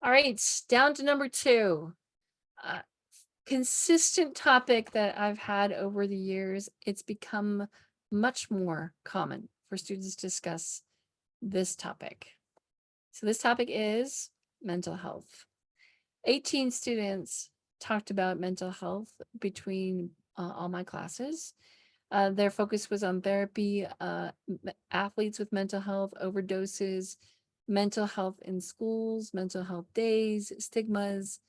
All right, down to number 2. Uh, Consistent topic that I've had over the years. It's become much more common for students to discuss this topic. So this topic is mental health. 18 students talked about mental health between all my classes. Their focus was on therapy, athletes with mental health, overdoses, mental health in schools, mental health days, stigmas,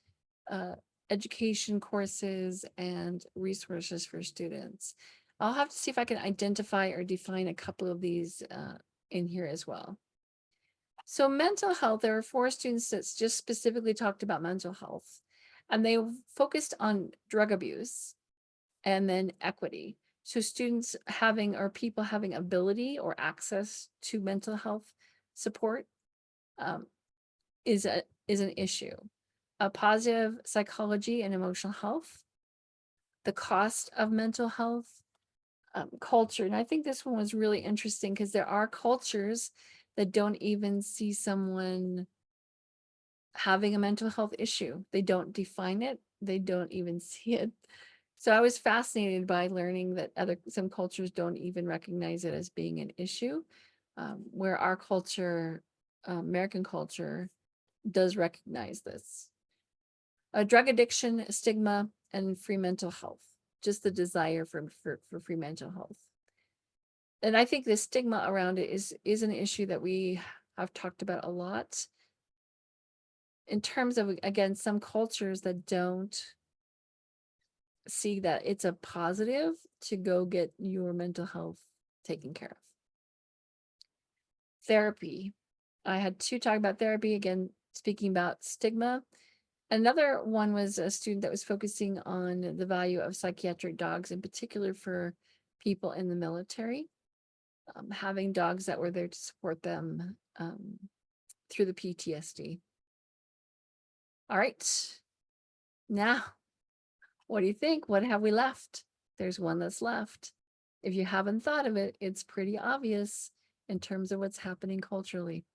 uh, education courses, and resources for students. I'll have to see if I can identify or define a couple of these in here as well. So mental health, there are 4 students that just specifically talked about mental health, and they focused on drug abuse and then equity. So students having or people having ability or access to mental health support um, is an issue. A positive psychology and emotional health, the cost of mental health, culture. And I think this one was really interesting because there are cultures that don't even see someone having a mental health issue. They don't define it. They don't even see it. So I was fascinated by learning that some cultures don't even recognize it as being an issue, where our culture, American culture, does recognize this. Drug addiction, stigma, and free mental health. Just the desire for free mental health. And I think the stigma around it is an issue that we have talked about a lot in terms of, again, some cultures that don't see that it's a positive to go get your mental health taken care of. Therapy. I had 2 talk about therapy, again, speaking about stigma. Another one was a student that was focusing on the value of psychiatric dogs, in particular for people in the military, having dogs that were there to support them through the PTSD. All right, now, what do you think? What have we left? There's one that's left. If you haven't thought of it, it's pretty obvious in terms of what's happening culturally.